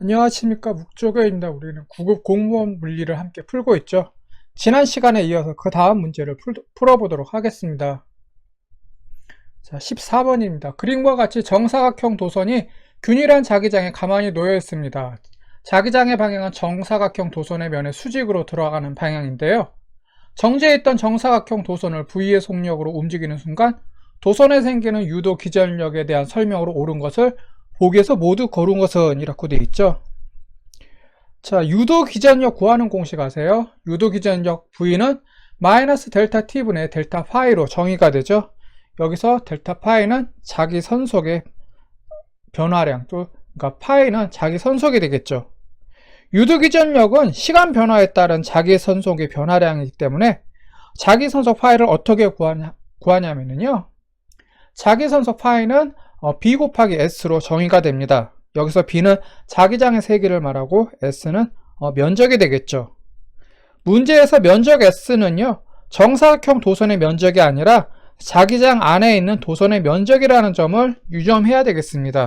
안녕하십니까, 묵조교입니다. 우리는 9급 공무원 물리를 함께 풀고 있죠. 지난 시간에 이어서 그 다음 문제를 풀어보도록 하겠습니다. 자, 14번입니다. 그림과 같이 정사각형 도선이 균일한 자기장에 가만히 놓여 있습니다. 자기장의 방향은 정사각형 도선의 면에 수직으로 들어가는 방향인데요. 정지해 있던 정사각형 도선을 V의 속력으로 움직이는 순간 도선에 생기는 유도 기전력에 대한 설명으로 옳은 것을 보기에서 모두 고른 것은 이라고 되어 있죠. 자, 유도 기전력 구하는 공식 아세요? 유도 기전력 V는 마이너스 델타 T분의 델타 파이로 정의가 되죠. 여기서 델타 파이는 자기 선속의 변화량, 그러니까 파이는 자기 선속이 되겠죠. 유도 기전력은 시간 변화에 따른 자기 선속의 변화량이기 때문에 자기 선속 파이를 어떻게 구하냐면요. 자기 선속 파이는 B 곱하기 S로 정의가 됩니다. 여기서 B는 자기장의 세기를 말하고 S는 면적이 되겠죠. 문제에서 면적 S는요, 정사각형 도선의 면적이 아니라 자기장 안에 있는 도선의 면적이라는 점을 유념해야 되겠습니다.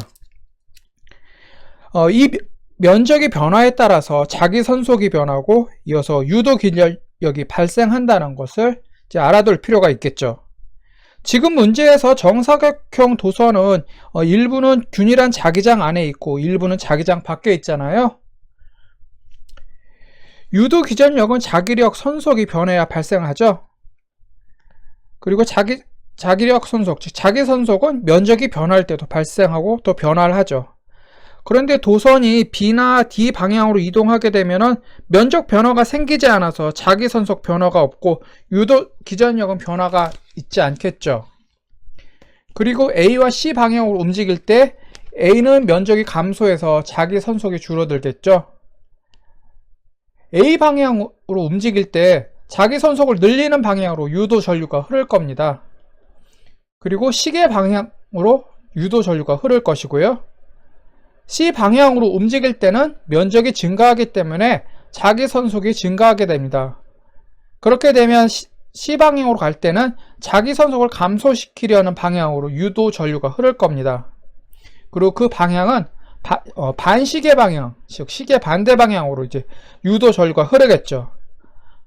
이 면적의 변화에 따라서 자기 선속이 변하고 이어서 유도 기전력이 발생한다는 것을 이제 알아둘 필요가 있겠죠. 지금 문제에서 정사각형 도선은 일부는 균일한 자기장 안에 있고 일부는 자기장 밖에 있잖아요. 유도 기전력은 자기력 선속이 변해야 발생하죠. 그리고 자기력 선속, 즉 자기 선속은 면적이 변할 때도 발생하고 또 변화를 하죠. 그런데 도선이 B나 D 방향으로 이동하게 되면은 면적 변화가 생기지 않아서 자기 선속 변화가 없고 유도 기전력은 변화가 있지 않겠죠. 그리고 A와 C 방향으로 움직일 때 A는 면적이 감소해서 자기 선속이 줄어들겠죠. A 방향으로 움직일 때 자기 선속을 늘리는 방향으로 유도 전류가 흐를 겁니다. 그리고 시계 방향으로 유도 전류가 흐를 것이고요. C 방향으로 움직일 때는 면적이 증가하기 때문에 자기 선속이 증가하게 됩니다. 그렇게 되면 C 방향으로 갈 때는 자기 선속을 감소시키려는 방향으로 유도 전류가 흐를 겁니다. 그리고 그 방향은 반시계 방향, 즉 시계 반대 방향으로 이제 유도 전류가 흐르겠죠.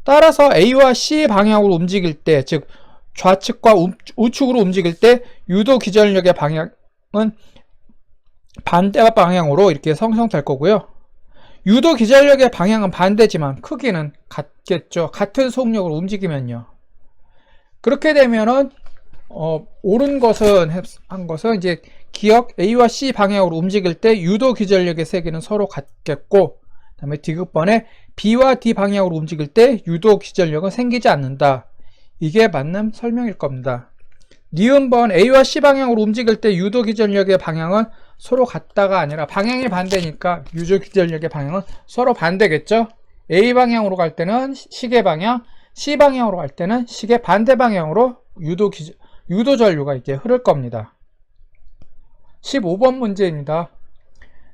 따라서 A와 C 방향으로 움직일 때, 즉 좌측과 우측으로 움직일 때 유도 기전력의 방향은 반대 방향으로 이렇게 형성될 거고요. 유도 기전력의 방향은 반대지만 크기는 같겠죠. 같은 속력으로 움직이면요. 그렇게 되면은 옳은 것은 이제 기억 A와 C 방향으로 움직일 때 유도 기전력의 세기는 서로 같겠고, 그 다음에 디귿번에 B와 D 방향으로 움직일 때 유도 기전력은 생기지 않는다. 이게 맞는 설명일 겁니다. 니은번 A와 C 방향으로 움직일 때 유도 기전력의 방향은 서로 같다가 아니라 방향이 반대니까 유도 기전력의 방향은 서로 반대겠죠. A 방향으로 갈 때는 시계 방향, C 방향으로 갈 때는 시계 반대 방향으로 유도 전류가 이렇게 흐를 겁니다. 15번 문제입니다.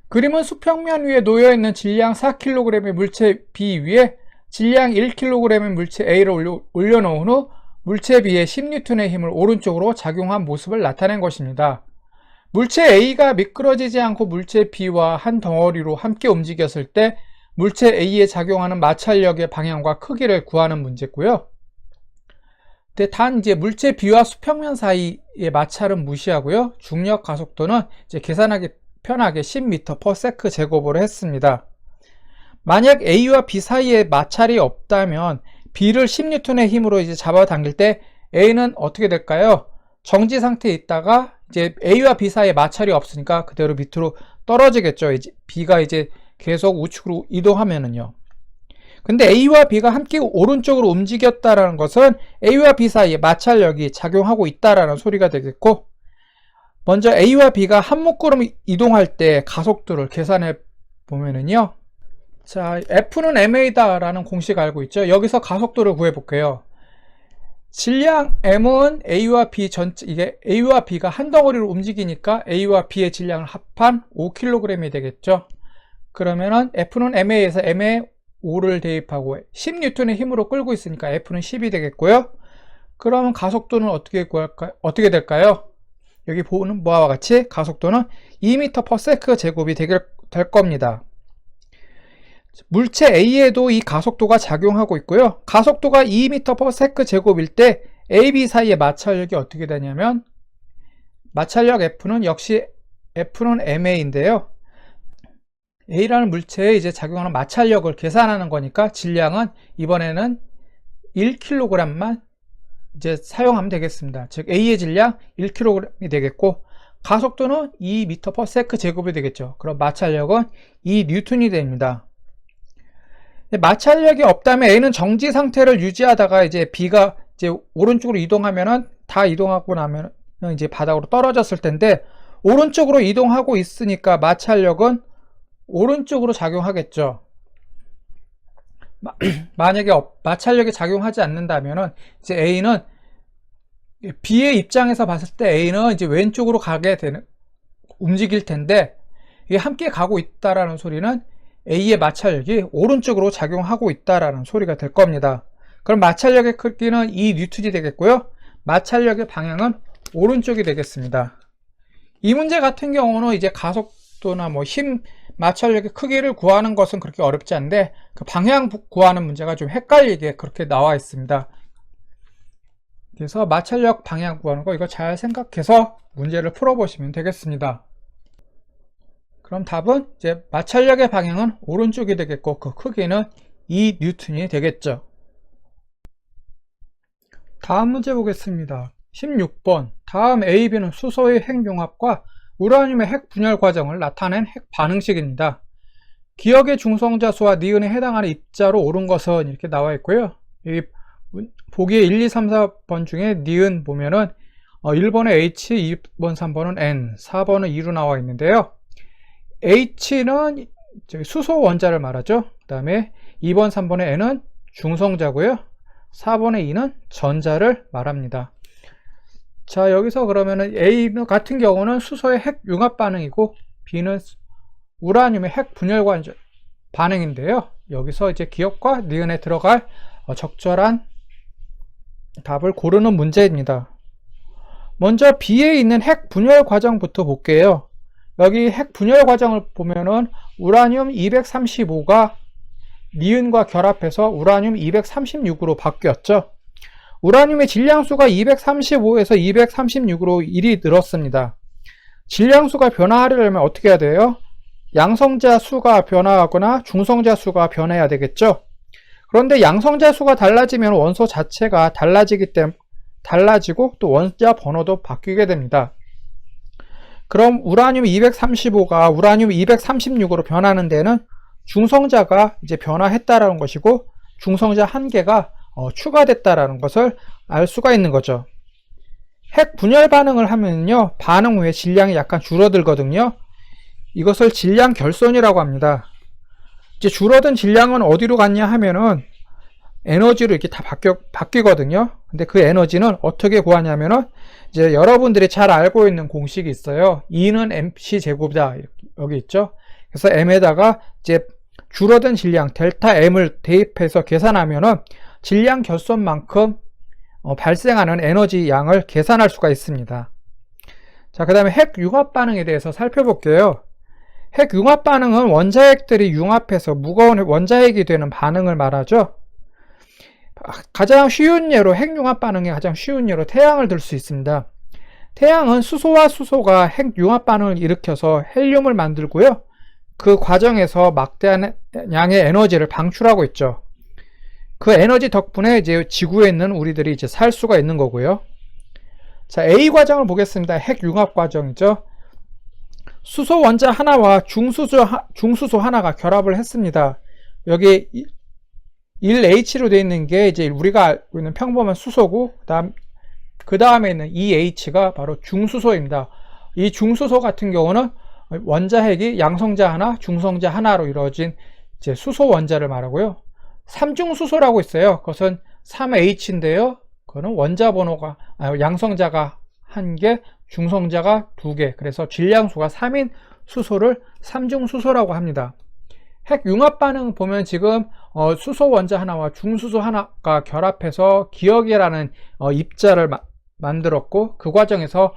그림은 수평면 위에 놓여있는 질량 4kg의 물체 B 위에 질량 1kg의 물체 A를 올려놓은 후 물체 B에 10N의 힘을 오른쪽으로 작용한 모습을 나타낸 것입니다. 물체 A가 미끄러지지 않고 물체 B와 한 덩어리로 함께 움직였을 때 물체 A에 작용하는 마찰력의 방향과 크기를 구하는 문제고요. 근데 단 이제 물체 B와 수평면 사이의 마찰은 무시하고요. 중력 가속도는 이제 계산하기 편하게 10m/s 제곱으로 했습니다. 만약 A와 B 사이에 마찰이 없다면 B를 10N의 힘으로 이제 잡아당길 때 A는 어떻게 될까요? 정지 상태에 있다가 이제 A와 B 사이에 마찰이 없으니까 그대로 밑으로 떨어지겠죠. 이제 B가 이제 계속 우측으로 이동하면은요. 근데 A와 B가 함께 오른쪽으로 움직였다라는 것은 A와 B 사이에 마찰력이 작용하고 있다라는 소리가 되겠고, 먼저 A와 B가 한 묶으로 이동할 때 가속도를 계산해 보면은요. 자, F는 ma다 라는 공식 알고 있죠? 여기서 가속도를 구해 볼게요. 질량 m은 A와 B 이게 A와 B가 한 덩어리로 움직이니까 A와 B의 질량을 합한 5kg이 되겠죠? 그러면은 F는 ma에서 m에 5를 대입하고 10N의 힘으로 끌고 있으니까 F는 10이 되겠고요. 그러면 가속도는 어떻게 될까요? 여기 보는 바와 같이 가속도는 2m/s 제곱이 될 겁니다. 물체 A에도 이 가속도가 작용하고 있고요. 가속도가 2m/s 제곱일 때 A, B 사이의 마찰력이 어떻게 되냐면, 마찰력 F는 역시 F는 ma인데요. A라는 물체에 이제 작용하는 마찰력을 계산하는 거니까 질량은 이번에는 1kg만 이제 사용하면 되겠습니다. 즉 A의 질량 1kg이 되겠고, 가속도는 2m/s 제곱이 되겠죠. 그럼 마찰력은 2N이 됩니다. 마찰력이 없다면 A는 정지 상태를 유지하다가 이제 B가 이제 오른쪽으로 이동하면은, 다 이동하고 나면 이제 바닥으로 떨어졌을 텐데, 오른쪽으로 이동하고 있으니까 마찰력은 오른쪽으로 작용하겠죠. 만약에 마찰력이 작용하지 않는다면은 이제 A는, B의 입장에서 봤을 때 A는 이제 왼쪽으로 가게 되는, 움직일 텐데, 이게 함께 가고 있다라는 소리는 A의 마찰력이 오른쪽으로 작용하고 있다라는 소리가 될 겁니다. 그럼 마찰력의 크기는 2N이 되겠고요. 마찰력의 방향은 오른쪽이 되겠습니다. 이 문제 같은 경우는 이제 가속도나 뭐 힘, 마찰력의 크기를 구하는 것은 그렇게 어렵지 않은데, 그 방향 구하는 문제가 좀 헷갈리게 그렇게 나와 있습니다. 그래서 마찰력 방향 구하는 거, 이거 잘 생각해서 문제를 풀어보시면 되겠습니다. 그럼 답은 이제 마찰력의 방향은 오른쪽이 되겠고, 그 크기는 2N이 되겠죠. 다음 문제 보겠습니다. 16번. 다음 A, B는 수소의 핵융합과 우라늄의 핵분열 과정을 나타낸 핵반응식입니다. 기억의 중성자 수와 니은에 해당하는 입자로 옳은 것은 이렇게 나와 있고요. 이 보기에 1, 2, 3, 4번 중에 니은 보면은 1번은 H, 2번, 3번은 N, 4번은 2로 나와 있는데요. H는 수소 원자를 말하죠. 그 다음에 2번, 3번의 N은 중성자고요. 4번의 2는 전자를 말합니다. 자, 여기서 그러면은 A 같은 경우는 수소의 핵 융합 반응이고, B는 우라늄의 핵 분열 반응인데요. 여기서 이제 기억과 니은에 들어갈 적절한 답을 고르는 문제입니다. 먼저 B에 있는 핵 분열 과정부터 볼게요. 여기 핵 분열 과정을 보면은 우라늄 235가 니은과 결합해서 우라늄 236으로 바뀌었죠. 우라늄의 질량수가 235에서 236으로 1이 늘었습니다. 질량수가 변화하려면 어떻게 해야 돼요? 양성자 수가 변화하거나 중성자 수가 변해야 되겠죠. 그런데 양성자 수가 달라지면 원소 자체가 달라지기 때문에 달라지고 또 원자 번호도 바뀌게 됩니다. 그럼 우라늄 235가 우라늄 236으로 변하는 데는 중성자가 이제 변화했다라는 것이고, 중성자 한 개가 추가됐다라는 것을 알 수가 있는 거죠. 핵 분열 반응을 하면요, 반응 후에 질량이 약간 줄어들거든요. 이것을 질량 결손이라고 합니다. 이제 줄어든 질량은 어디로 갔냐 하면은 에너지로 이렇게 다 바뀌거든요. 근데 그 에너지는 어떻게 구하냐면은, 이제 여러분들이 잘 알고 있는 공식이 있어요. E는 MC 제곱이다. 여기 있죠. 그래서 M에다가 이제 줄어든 질량 델타 M을 대입해서 계산하면은 질량 결손만큼 발생하는 에너지 양을 계산할 수가 있습니다. 자, 그 다음에 핵 융합 반응에 대해서 살펴볼게요. 핵 융합 반응은 원자핵들이 융합해서 무거운 원자핵이 되는 반응을 말하죠. 가장 쉬운 예로, 핵 융합 반응의 가장 쉬운 예로 태양을 들 수 있습니다. 태양은 수소와 수소가 핵 융합 반응을 일으켜서 헬륨을 만들고요. 그 과정에서 막대한 양의 에너지를 방출하고 있죠. 그 에너지 덕분에 이제 지구에 있는 우리들이 이제 살 수가 있는 거고요. 자, A 과정을 보겠습니다. 핵 융합 과정이죠. 수소 원자 하나와 중수소 하나가 결합을 했습니다. 여기 1H로 되어 있는 게 이제 우리가 알고 있는 평범한 수소고, 그 다음에 있는 2H가 바로 중수소입니다. 이 중수소 같은 경우는 원자핵이 양성자 하나, 중성자 하나로 이루어진 이제 수소 원자를 말하고요. 3중수소라고 있어요. 그것은 3H인데요. 그거는 원자 번호가, 양성자가 1개, 중성자가 2개. 그래서 질량수가 3인 수소를 3중수소라고 합니다. 핵 융합 반응 보면 지금 수소 원자 하나와 중수소 하나가 결합해서 기억이라는 입자를 만들었고, 그 과정에서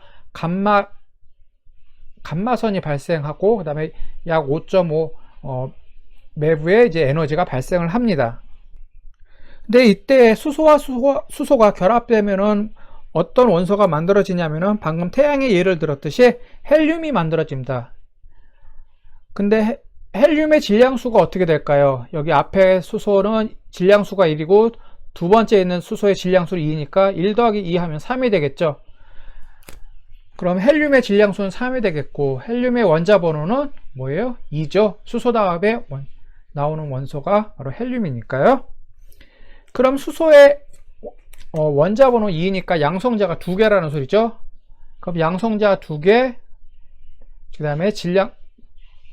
감마선이 발생하고, 그 다음에 약 5.5 내부에 이제 에너지가 발생을 합니다. 근데 이때 수소가 결합되면은 어떤 원소가 만들어지냐면은 방금 태양의 예를 들었듯이 헬륨이 만들어집니다. 근데 헬륨의 질량수가 어떻게 될까요? 여기 앞에 수소는 질량수가 1이고 두 번째 있는 수소의 질량수는 2니까 1 더하기 2 하면 3이 되겠죠. 그럼 헬륨의 질량수는 3이 되겠고 헬륨의 원자 번호는 뭐예요? 2죠. 수소 다음에 나오는 원소가 바로 헬륨이니까요. 그럼 수소의 원자 번호 2니까 양성자가 2개라는 소리죠. 그럼 양성자 2개, 그 다음에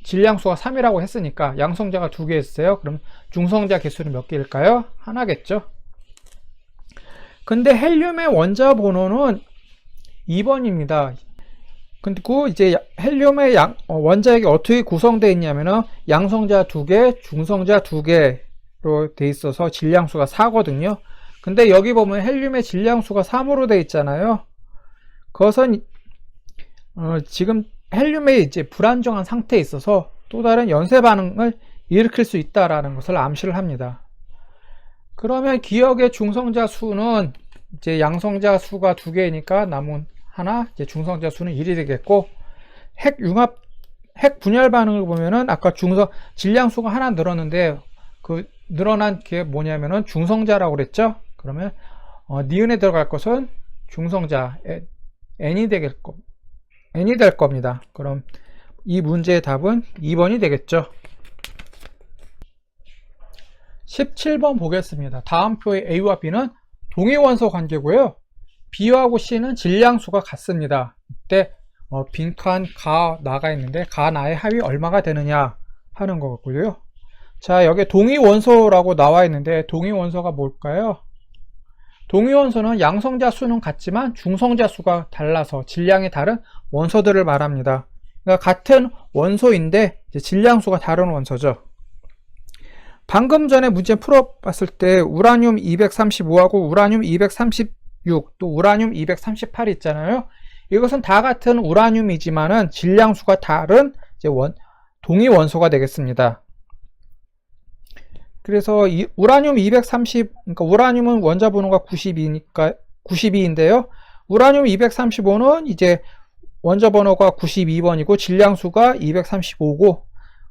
질량수가 3이라고 했으니까 양성자가 2개 있어요. 그럼 중성자 개수는 몇 개일까요? 하나겠죠. 근데 헬륨의 원자 번호는 2번입니다. 그리고 이제 헬륨의 원자핵이 어떻게 구성되어 있냐면은 양성자 2개, 중성자 2개로 돼 있어서 질량수가 4거든요. 근데 여기 보면 헬륨의 질량수가 3으로 되어 있잖아요. 그것은 지금 헬륨의 이제 불안정한 상태에 있어서 또 다른 연쇄 반응을 일으킬 수 있다라는 것을 암시를 합니다. 그러면 기억의 중성자 수는 이제 양성자 수가 2개니까 남은 하나, 이제 중성자 수는 1이 되겠고, 핵 분열 반응을 보면은 아까 질량수가 하나 늘었는데 그 늘어난 게 뭐냐면은 중성자라고 그랬죠. 그러면 니은에 들어갈 것은 중성자 n이 될 겁니다. 그럼 이 문제의 답은 2번이 되겠죠. 17번 보겠습니다. 다음 표의 A와 B는 동위원소 관계고요. B하고 C는 질량수가 같습니다. 이때 빈칸 가 나가 있는데 가 나의 합이 얼마가 되느냐 하는 거고요. 자, 여기 동위원소라고 나와 있는데 동위원소가 뭘까요? 동위원소는 양성자 수는 같지만 중성자 수가 달라서 질량이 다른 원소들을 말합니다. 그러니까 같은 원소인데 이제 질량수가 다른 원소죠. 방금 전에 문제 풀어봤을 때 우라늄 235하고 우라늄 236, 또 우라늄 238 있잖아요. 이것은 다 같은 우라늄이지만은 질량수가 다른 이제 동위 원소가 되겠습니다. 그래서 우라늄 230, 그러니까 우라늄은 원자 번호가 92인데요. 우라늄 235는 이제 원자 번호가 92번이고 질량수가 235고,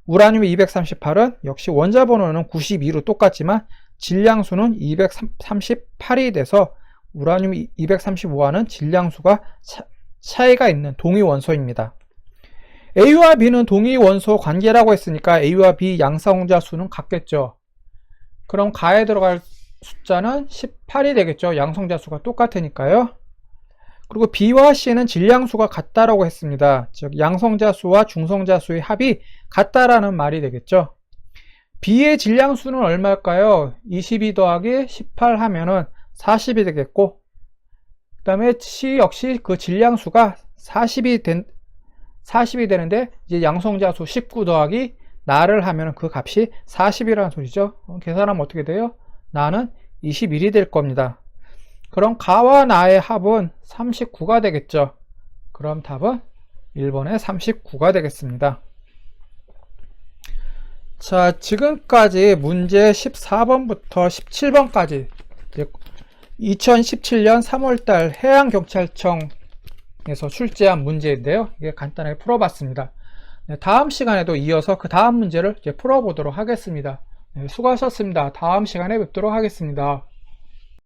우라늄 238은 역시 원자 번호는 92로 똑같지만 질량수는 238이 돼서 우라늄 235와는 질량수가 차이가 있는 동위 원소입니다. A와 B는 동위 원소 관계라고 했으니까 A와 B 양성자 수는 같겠죠. 그럼 가에 들어갈 숫자는 18이 되겠죠. 양성자 수가 똑같으니까요. 그리고 B와 C는 질량수가 같다라고 했습니다. 즉 양성자 수와 중성자 수의 합이 같다라는 말이 되겠죠. B의 질량수는 얼마일까요? 22 더하기 18 하면은 40이 되겠고, 그 다음에 C 역시 그 질량수가 40이 되는데 이제 양성자 수 19 더하기 나를 하면 그 값이 40이라는 소리죠. 계산하면 어떻게 돼요? 나는 21이 될 겁니다. 그럼 가와 나의 합은 39가 되겠죠. 그럼 답은 1번에 39가 되겠습니다. 자, 지금까지 문제 14번부터 17번까지 2017년 3월달 해양경찰청에서 출제한 문제인데요. 이게 간단하게 풀어봤습니다. 다음 시간에도 이어서 그 다음 문제를 이제 풀어보도록 하겠습니다. 수고하셨습니다. 다음 시간에 뵙도록 하겠습니다.